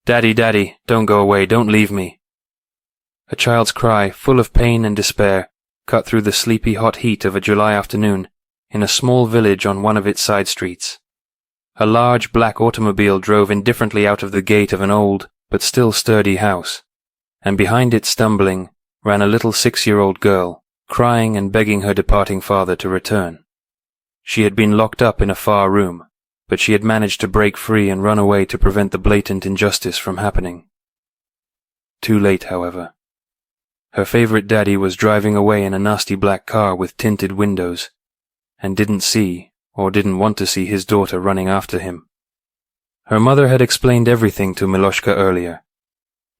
"Daddy, Daddy, don't go away, don't leave me." A child's cry, full of pain and despair, cut through the sleepy hot heat of a July afternoon in a small village on one of its side streets. A large black automobile drove indifferently out of the gate of an old but still sturdy house, and behind it, stumbling, ran a little 6-year-old girl, crying and begging her departing father to return. She had been locked up in a far room, but she had managed to break free and run away to prevent the blatant injustice from happening. Too late, however. Her favorite daddy was driving away in a nasty black car with tinted windows, and didn't see, or didn't want to see, his daughter running after him. Her mother had explained everything to Miloshka earlier.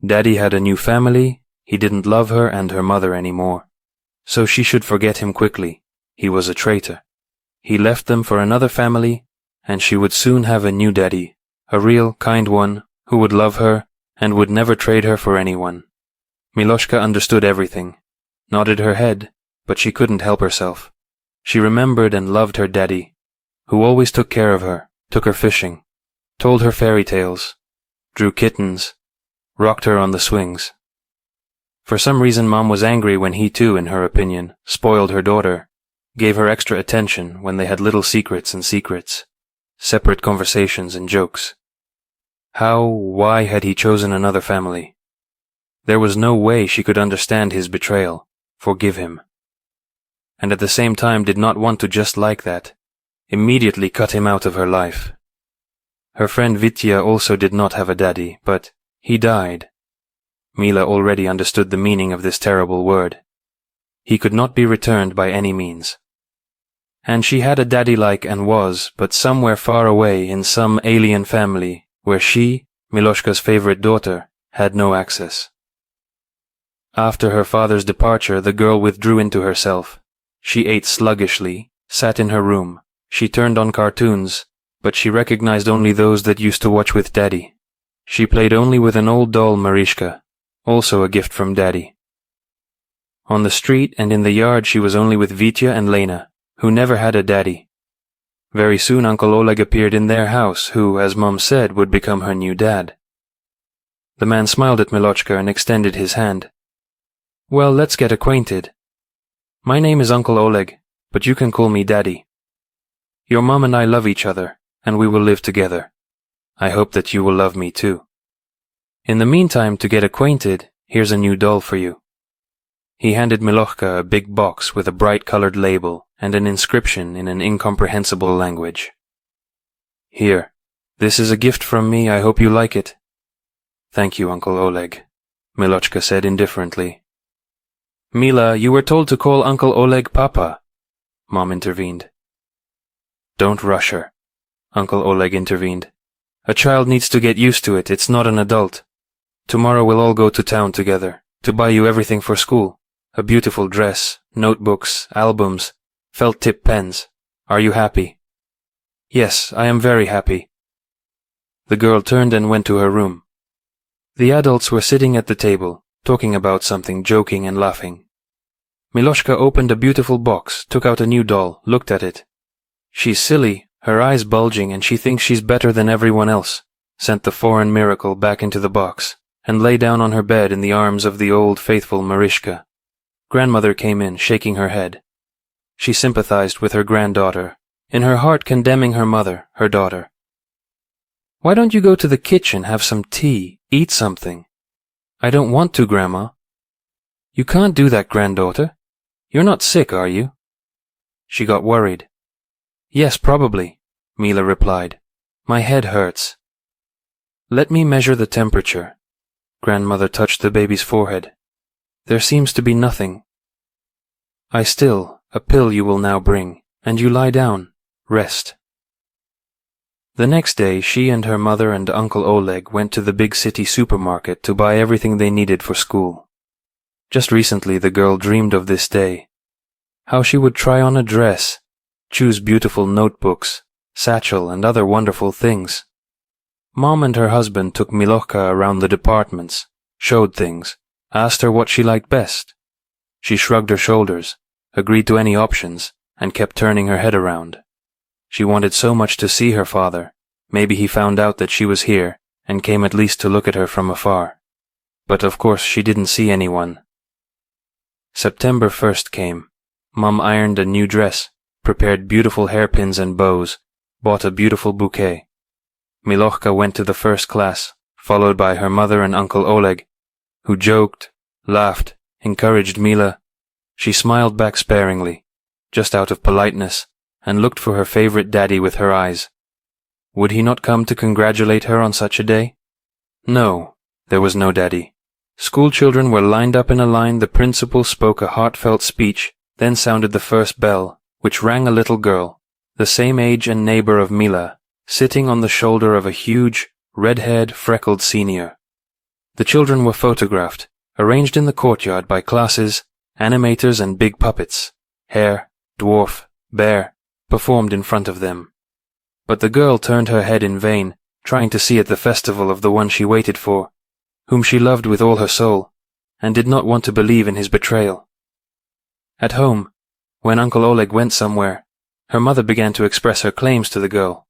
Daddy had a new family, he didn't love her and her mother anymore, so she should forget him quickly. He was a traitor. He left them for another family, and she would soon have a new daddy, a real, kind one, who would love her and would never trade her for anyone. Miloshka understood everything, nodded her head, but she couldn't help herself. She remembered and loved her daddy, who always took care of her, took her fishing, told her fairy tales, drew kittens, rocked her on the swings. For some reason Mom was angry when he too, in her opinion, spoiled her daughter, gave her extra attention when they had little secrets and secrets, separate conversations and jokes. Why had he chosen another family? There was no way she could understand his betrayal, forgive him. And at the same time did not want to, just like that, immediately cut him out of her life. Her friend Vitya also did not have a daddy, but he died. Mila already understood the meaning of this terrible word. He could not be returned by any means. And she had a daddy like and was, but somewhere far away in some alien family where she, Miloshka's favorite daughter, had no access. After her father's departure, the girl withdrew into herself. She ate sluggishly, sat in her room. She turned on cartoons, but she recognized only those that used to watch with Daddy. She played only with an old doll, Marishka, also a gift from Daddy. On the street and in the yard she was only with Vitya and Lena, who never had a daddy. Very soon Uncle Oleg appeared in their house, who, as Mom said, would become her new dad. The man smiled at Miloshka and extended his hand. "Well, let's get acquainted. My name is Uncle Oleg, but you can call me Daddy. Your mom and I love each other, and we will live together. I hope that you will love me too. In the meantime, to get acquainted, here's a new doll for you." He handed Miloshka a big box with a bright-colored label and an inscription in an incomprehensible language. "Here, this is a gift from me, I hope you like it." "Thank you, Uncle Oleg," Miloshka said indifferently. "Mila, you were told to call Uncle Oleg Papa," Mom intervened. "Don't rush her," Uncle Oleg intervened. "A child needs to get used to it, it's not an adult. Tomorrow we'll all go to town together, to buy you everything for school. A beautiful dress, notebooks, albums, felt-tip pens. Are you happy?" "Yes, I am very happy." The girl turned and went to her room. The adults were sitting at the table, talking about something, joking and laughing. Miloshka opened a beautiful box, took out a new doll, looked at it. She's silly, her eyes bulging, and she thinks she's better than everyone else, sent the foreign miracle back into the box, and lay down on her bed in the arms of the old faithful Marishka. Grandmother came in, shaking her head. She sympathized with her granddaughter, in her heart condemning her mother, her daughter. "Why don't you go to the kitchen, have some tea, eat something?" "I don't want to, Grandma." "You can't do that, granddaughter. You're not sick, are you?" She got worried. "Yes, probably," Mila replied. "My head hurts." "Let me measure the temperature." Grandmother touched the baby's forehead. "There seems to be nothing." A pill you will now bring, and you lie down, rest." The next day, she and her mother and Uncle Oleg went to the big city supermarket to buy everything they needed for school. Just recently the girl dreamed of this day. How she would try on a dress, choose beautiful notebooks, satchel and other wonderful things. Mom and her husband took Miloshka around the departments, showed things, asked her what she liked best. She shrugged her shoulders, agreed to any options, and kept turning her head around. She wanted so much to see her father. Maybe he found out that she was here, and came at least to look at her from afar. But of course she didn't see anyone. September 1st came. Mom ironed a new dress, prepared beautiful hairpins and bows, bought a beautiful bouquet. Milochka went to the first class, followed by her mother and Uncle Oleg, who joked, laughed, encouraged Mila. She smiled back sparingly, just out of politeness, and looked for her favorite daddy with her eyes. Would he not come to congratulate her on such a day? No, there was no daddy. School children were lined up in a line. The principal spoke a heartfelt speech, then sounded the first bell, which rang a little girl, the same age and neighbor of Mila, sitting on the shoulder of a huge, red-haired, freckled senior. The children were photographed, arranged in the courtyard by classes, animators and big puppets. Hare, dwarf, bear, performed in front of them. But the girl turned her head in vain, trying to see at the festival of the one she waited for, whom she loved with all her soul, and did not want to believe in his betrayal. At home, when Uncle Oleg went somewhere, her mother began to express her claims to the girl.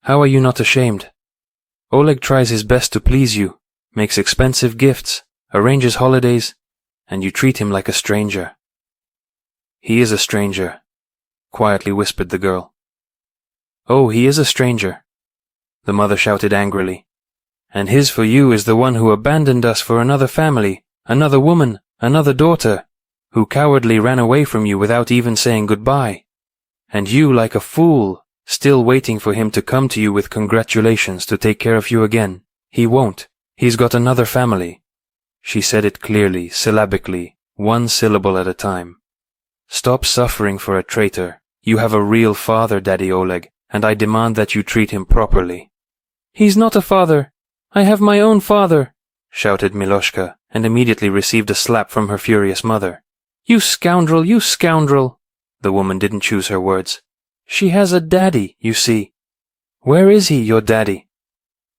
How are you not ashamed? Oleg tries his best to please you, makes expensive gifts, arranges holidays, and you treat him like a stranger. He is a stranger, quietly whispered the girl. Oh, he is a stranger, the mother shouted angrily. And his for you is the one who abandoned us for another family, another woman, another daughter, who cowardly ran away from you without even saying goodbye. And you, like a fool, still waiting for him to come to you with congratulations to take care of you again. He won't. He's got another family. She said it clearly, syllabically, one syllable at a time. Stop suffering for a traitor. You have a real father, Daddy Oleg, and I demand that you treat him properly. He's not a father. I have my own father, shouted Miloshka, and immediately received a slap from her furious mother. You scoundrel, you scoundrel! The woman didn't choose her words. She has a daddy, you see. Where is he, your daddy?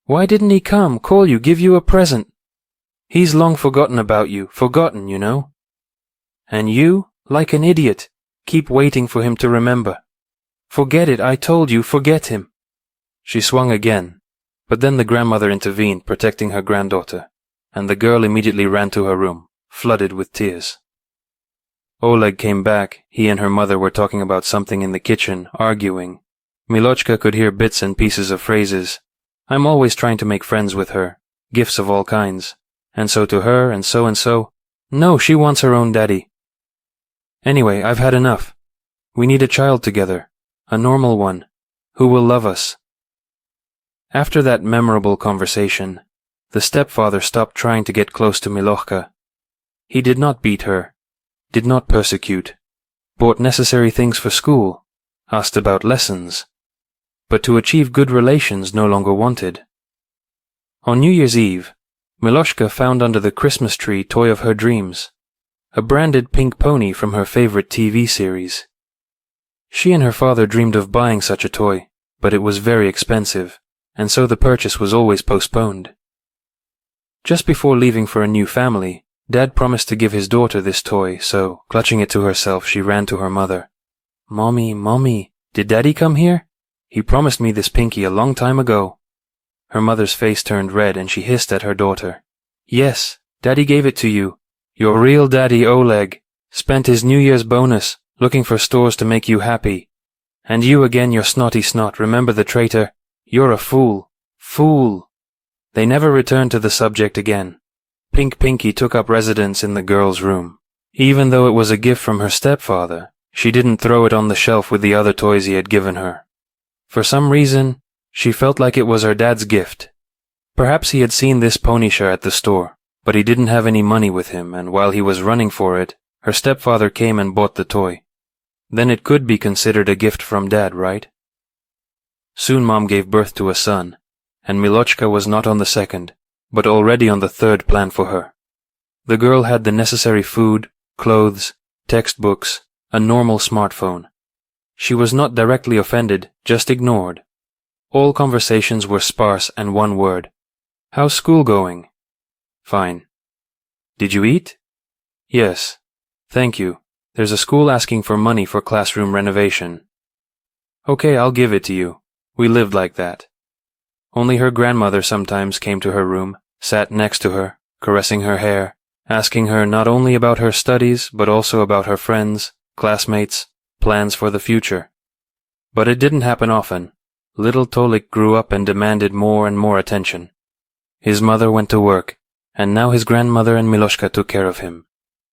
Why didn't he come, call you, give you a present? He's long forgotten about you, forgotten, you know. And you, like an idiot, keep waiting for him to remember. Forget it, I told you, forget him. She swung again, but then the grandmother intervened, protecting her granddaughter, and the girl immediately ran to her room, flooded with tears. Oleg came back. He and her mother were talking about something in the kitchen, arguing. Milochka could hear bits and pieces of phrases. I'm always trying to make friends with her, gifts of all kinds, and so to her, and so. No, she wants her own daddy. Anyway, I've had enough. We need a child together, a normal one, who will love us. After that memorable conversation, the stepfather stopped trying to get close to Milochka. He did not beat her, did not persecute, bought necessary things for school, asked about lessons, but to achieve good relations no longer wanted. On New Year's Eve, Miloshka found under the Christmas tree toy of her dreams, a branded pink pony from her favorite TV series. She and her father dreamed of buying such a toy, but it was very expensive, and so the purchase was always postponed. Just before leaving for a new family, Dad promised to give his daughter this toy, so, clutching it to herself, she ran to her mother. Mommy, did Daddy come here? He promised me this pinky a long time ago. Her mother's face turned red and she hissed at her daughter. Yes, Daddy gave it to you. Your real daddy, Oleg, spent his New Year's bonus looking for stores to make you happy. And you again, your snotty snot, remember the traitor? You're a fool. Fool. They never returned to the subject again. Pink Pinky took up residence in the girl's room. Even though it was a gift from her stepfather, she didn't throw it on the shelf with the other toys he had given her. For some reason, she felt like it was her dad's gift. Perhaps he had seen this pony shirt at the store, but he didn't have any money with him, and while he was running for it, her stepfather came and bought the toy. Then it could be considered a gift from Dad, right? Soon Mom gave birth to a son, and Milochka was not on the second, but already on the third plan for her. The girl had the necessary food, clothes, textbooks, a normal smartphone. She was not directly offended, just ignored. All conversations were sparse and one word. How's school going? Fine. Did you eat? Yes. Thank you. There's a school asking for money for classroom renovation. Okay, I'll give it to you. We lived like that. Only her grandmother sometimes came to her room, sat next to her, caressing her hair, asking her not only about her studies, but also about her friends, classmates, plans for the future. But it didn't happen often. Little Tolik grew up and demanded more and more attention. His mother went to work, and now his grandmother and Miloshka took care of him.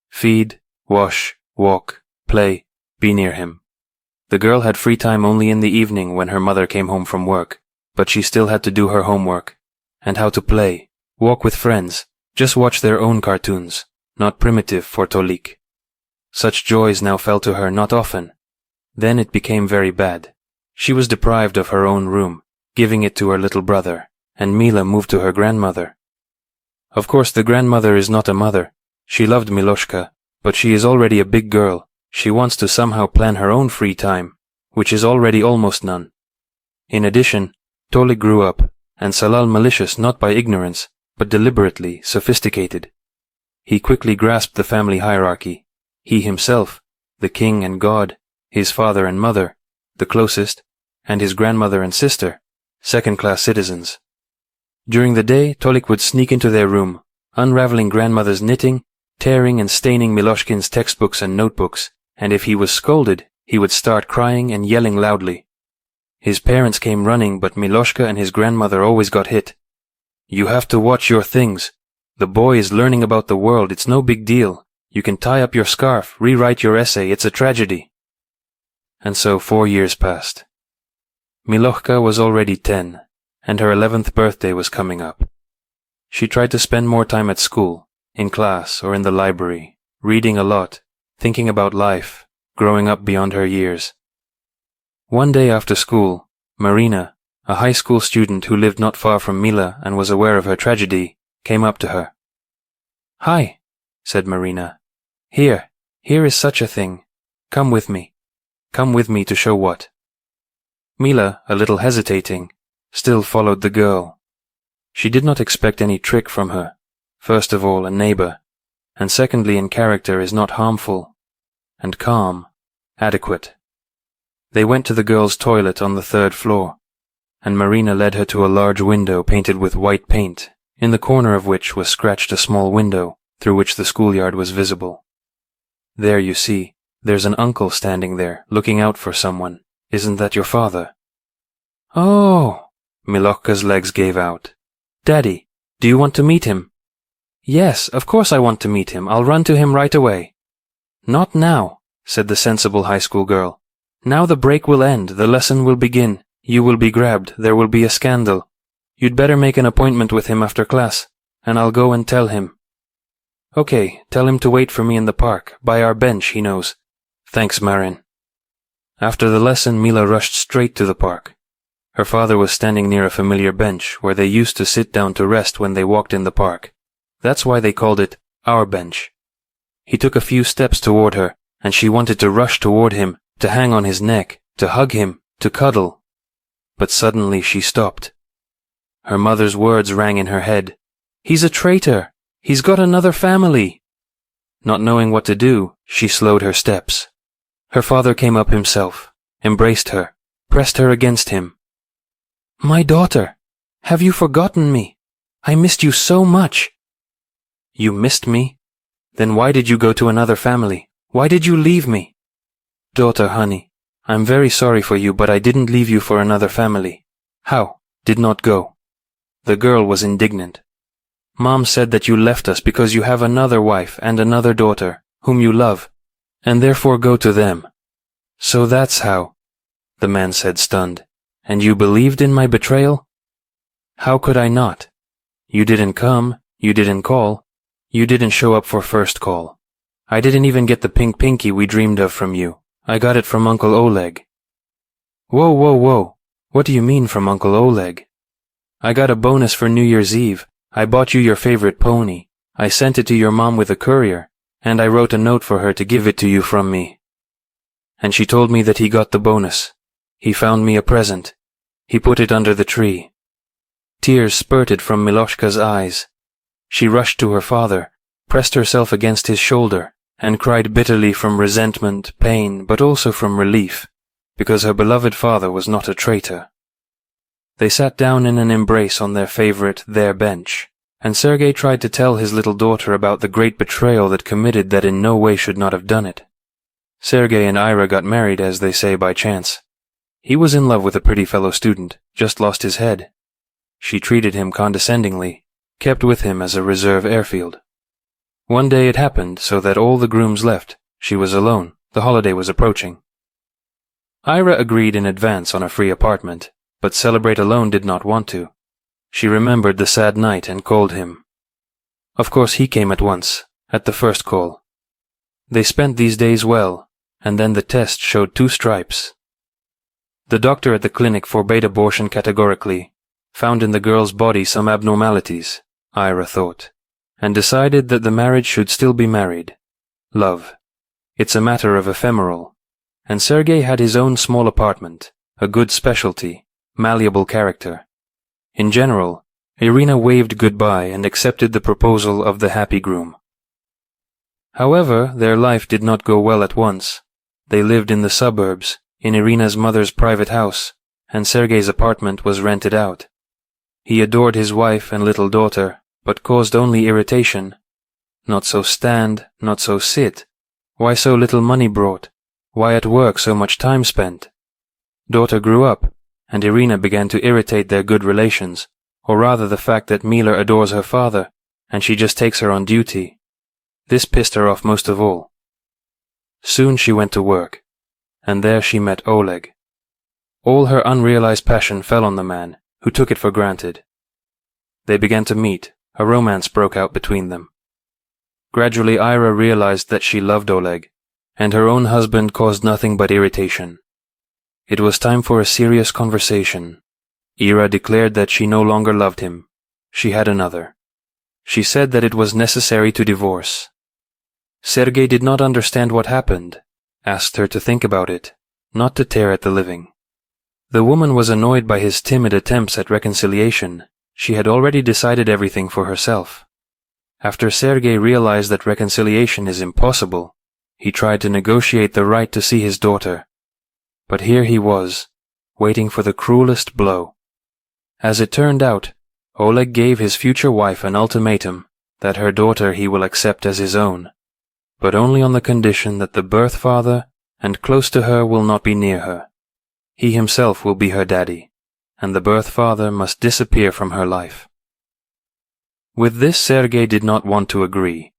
Feed, wash, walk, play, be near him. The girl had free time only in the evening when her mother came home from work, but she still had to do her homework, and how to play, walk with friends, just watch their own cartoons, not primitive for Tolik. Such joys now fell to her not often. Then it became very bad. She was deprived of her own room, giving it to her little brother, and Mila moved to her grandmother. Of course the grandmother is not a mother. She loved Miloshka, but she is already a big girl. She wants to somehow plan her own free time, which is already almost none. In addition, Tolik grew up, and Salal malicious not by ignorance, but deliberately sophisticated. He quickly grasped the family hierarchy. He himself, the king and god, his father and mother, the closest, and his grandmother and sister, second-class citizens. During the day, Tolik would sneak into their room, unraveling grandmother's knitting, tearing and staining Miloshkin's textbooks and notebooks, and if he was scolded, he would start crying and yelling loudly. His parents came running, but Miloshka and his grandmother always got hit. "You have to watch your things. The boy is learning about the world, it's no big deal. You can tie up your scarf, rewrite your essay, it's a tragedy." And so 4 years passed. Miloshka was already 10, and her 11th birthday was coming up. She tried to spend more time at school, in class or in the library, reading a lot, thinking about life, growing up beyond her years. One day after school, Marina, a high school student who lived not far from Mila and was aware of her tragedy, came up to her. "Hi," said Marina. Here is such a thing. Come with me. Come with me to show what." Mila, a little hesitating, still followed the girl. She did not expect any trick from her. First of all, a neighbor, and secondly, in character is not harmful, and calm, adequate. They went to the girl's toilet on the 3rd floor, and Marina led her to a large window painted with white paint, in the corner of which was scratched a small window through which the schoolyard was visible. "There, you see, there's an uncle standing there, looking out for someone. Isn't that your father?" "Oh!" Miloshka's legs gave out. "Daddy, do you want to meet him?" "Yes, of course I want to meet him. I'll run to him right away." "Not now," said the sensible high school girl. "Now the break will end, the lesson will begin. You will be grabbed, there will be a scandal. You'd better make an appointment with him after class, and I'll go and tell him." "Okay, tell him to wait for me in the park, by our bench, he knows." "Thanks, Marin." After the lesson, Mila rushed straight to the park. Her father was standing near a familiar bench where they used to sit down to rest when they walked in the park. That's why they called it our bench. He took a few steps toward her, and she wanted to rush toward him, to hang on his neck, to hug him, to cuddle. But suddenly she stopped. Her mother's words rang in her head. "He's a traitor! He's got another family!" Not knowing what to do, she slowed her steps. Her father came up himself, embraced her, pressed her against him. "My daughter, have you forgotten me? I missed you so much." "You missed me? Then why did you go to another family? Why did you leave me?" "Daughter, honey, I'm very sorry for you, but I didn't leave you for another family." "How? Did not go?" The girl was indignant. "Mom said that you left us because you have another wife and another daughter, whom you love, and therefore go to them." "So that's how," the man said, stunned. "And you believed in my betrayal?" "How could I not? You didn't come, you didn't call, you didn't show up for first call. I didn't even get the pink pinky we dreamed of from you. I got it from Uncle Oleg." Whoa, whoa, whoa. What do you mean from Uncle Oleg?" "I got a bonus for New Year's Eve. I bought you your favorite pony. I sent it to your mom with a courier, and I wrote a note for her to give it to you from me." And she told me that he got the bonus. He found me a present. He put it under the tree. Tears spurted from Miloshka's eyes. She rushed to her father, pressed herself against his shoulder, and cried bitterly from resentment, pain, but also from relief, because her beloved father was not a traitor. They sat down in an embrace on their favorite their bench, and Sergei tried to tell his little daughter about the great betrayal that committed that in no way should not have done it. Sergei and Ira got married, as they say, by chance. He was in love with a pretty fellow student, just lost his head. She treated him condescendingly, kept with him as a reserve airfield. One day it happened so that all the grooms left. She was alone. The holiday was approaching. Ira agreed in advance on a free apartment, but Celebrate alone did not want to. She remembered the sad night and called him. Of course he came at once, at the first call. They spent these days well, and then the test showed 2 stripes. The doctor at the clinic forbade abortion categorically, found in the girl's body some abnormalities, Ira thought, and decided that the marriage should still be married. Love. It's a matter of ephemeral. And Sergei had his own small apartment, a good specialty, malleable character. In general, Irina waved goodbye and accepted the proposal of the happy groom. However, their life did not go well at once. They lived in the suburbs, in Irina's mother's private house, and Sergei's apartment was rented out. He adored his wife and little daughter, but caused only irritation. Not so stand, not so sit. Why so little money brought? Why at work so much time spent? Daughter grew up, and Irina began to irritate their good relations, or rather the fact that Mila adores her father, and she just takes her on duty. This pissed her off most of all. Soon she went to work, and there she met Oleg. All her unrealized passion fell on the man, who took it for granted. They began to meet. A romance broke out between them. Gradually Ira realized that she loved Oleg, and her own husband caused nothing but irritation. It was time for a serious conversation. Ira declared that she no longer loved him. She had another. She said that it was necessary to divorce. Sergei did not understand what happened, asked her to think about it, not to tear at the living. The woman was annoyed by his timid attempts at reconciliation. She had already decided everything for herself. After Sergei realized that reconciliation is impossible, he tried to negotiate the right to see his daughter. But here he was, waiting for the cruelest blow. As it turned out, Oleg gave his future wife an ultimatum that her daughter he will accept as his own, but only on the condition that the birth father and close to her will not be near her. He himself will be her daddy, and the birth father must disappear from her life. With this Sergei did not want to agree,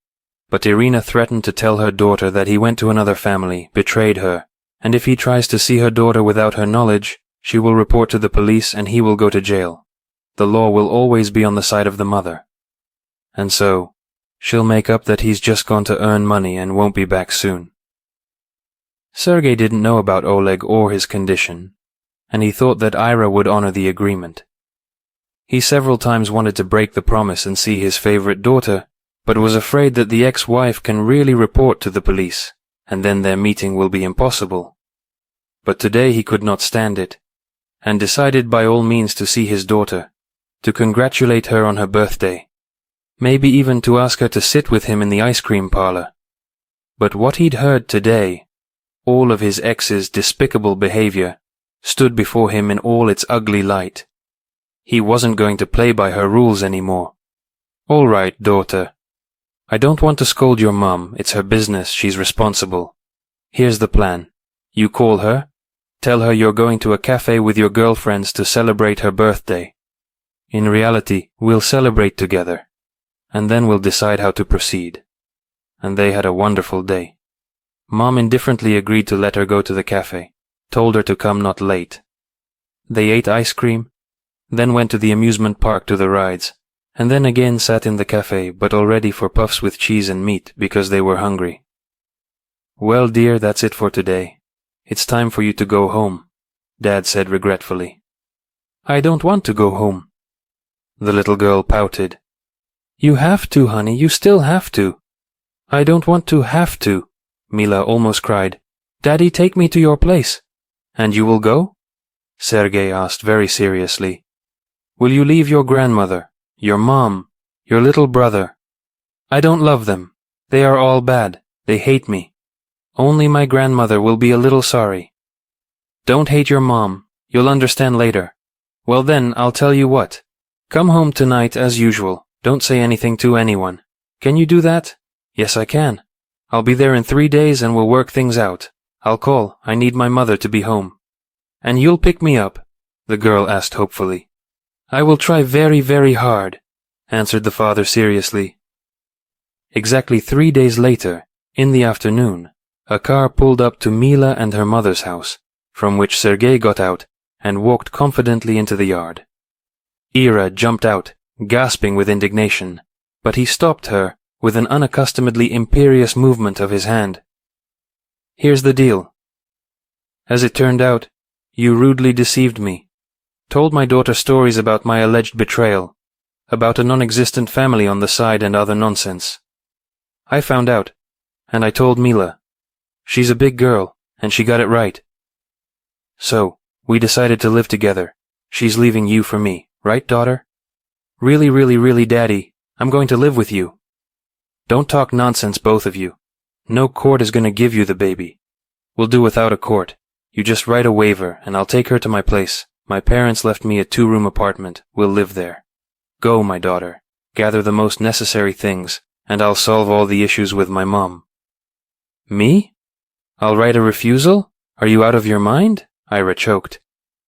but Irina threatened to tell her daughter that he went to another family, betrayed her, and if he tries to see her daughter without her knowledge, she will report to the police and he will go to jail. The law will always be on the side of the mother. And so, she'll make up that he's just gone to earn money and won't be back soon. Sergei didn't know about Oleg or his condition, and he thought that Ira would honor the agreement. He several times wanted to break the promise and see his favorite daughter, but was afraid that the ex-wife can really report to the police, and then their meeting will be impossible. But today he could not stand it, and decided by all means to see his daughter, to congratulate her on her birthday, maybe even to ask her to sit with him in the ice cream parlor. But what he'd heard today, all of his ex's despicable behavior, stood before him in all its ugly light. He wasn't going to play by her rules anymore. All right, daughter. I don't want to scold your mom, it's her business, she's responsible. Here's the plan. You call her, tell her you're going to a cafe with your girlfriends to celebrate her birthday. In reality, we'll celebrate together, and then we'll decide how to proceed. And they had a wonderful day. Mom indifferently agreed to let her go to the cafe, told her to come not late. They ate ice cream, then went to the amusement park to the rides, and then again sat in the cafe, but already for puffs with cheese and meat because they were hungry. Well, dear, that's it for today. It's time for you to go home, Dad said regretfully. I don't want to go home. The little girl pouted. You have to, honey, you still have to. I don't want to have to, Mila almost cried. Daddy, take me to your place. And you will go? Sergei asked very seriously. Will you leave your grandmother, your mom, your little brother? I don't love them. They are all bad. They hate me. Only my grandmother will be a little sorry. Don't hate your mom. You'll understand later. Well then, I'll tell you what. Come home tonight as usual. Don't say anything to anyone. Can you do that? Yes, I can. I'll be there in 3 days and we'll work things out. I'll call. I need my mother to be home. And you'll pick me up? The girl asked hopefully. I will try very, very hard, answered the father seriously. Exactly 3 days later, in the afternoon, a car pulled up to Mila and her mother's house, from which Sergei got out and walked confidently into the yard. Ira jumped out, gasping with indignation, but he stopped her with an unaccustomedly imperious movement of his hand. Here's the deal. As it turned out, you rudely deceived me, told my daughter stories about my alleged betrayal, about a non-existent family on the side and other nonsense. I found out, and I told Mila. She's a big girl, and she got it right. So, we decided to live together. She's leaving you for me, right, daughter? Really, really, really, Daddy, I'm going to live with you. Don't talk nonsense, both of you. No court is going to give you the baby. We'll do without a court. You just write a waiver, and I'll take her to my place. My parents left me a 2-room apartment. We'll live there. Go, my daughter. Gather the most necessary things, and I'll solve all the issues with my mom. Me? I'll write a refusal? Are you out of your mind? Ira choked.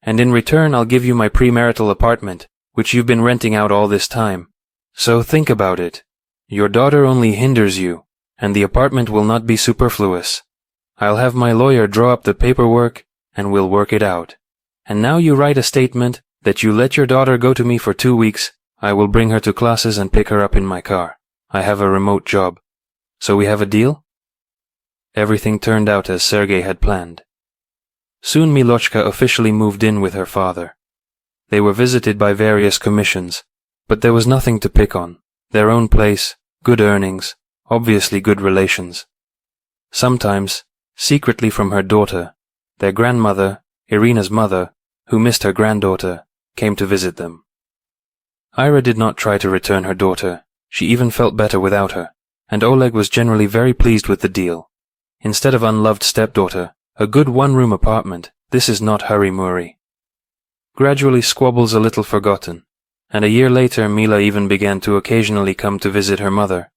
And in return, I'll give you my premarital apartment, which you've been renting out all this time. So think about it. Your daughter only hinders you, and the apartment will not be superfluous. I'll have my lawyer draw up the paperwork, and we'll work it out. And now you write a statement that you let your daughter go to me for 2 weeks. I will bring her to classes and pick her up in my car. I have a remote job. So we have a deal? Everything turned out as Sergei had planned. Soon Miloshka officially moved in with her father. They were visited by various commissions, but there was nothing to pick on. Their own place, good earnings, obviously good relations. Sometimes, secretly from her daughter, their grandmother, Irina's mother, who missed her granddaughter, came to visit them. Ira did not try to return her daughter. She even felt better without her, and Oleg was generally very pleased with the deal. Instead of unloved stepdaughter, a good 1-room apartment. This is not hurry-murray. Gradually squabbles a little forgotten, and a year later Mila even began to occasionally come to visit her mother,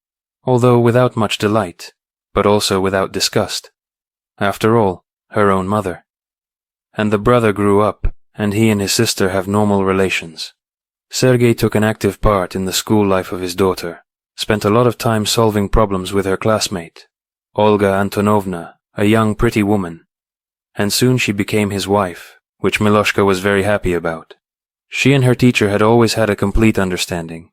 although without much delight, but also without disgust. After all, her own mother. And the brother grew up, and he and his sister have normal relations. Sergei took an active part in the school life of his daughter, spent a lot of time solving problems with her classmate, Olga Antonovna, a young pretty woman, and soon she became his wife, which Miloshka was very happy about. She and her teacher had always had a complete understanding,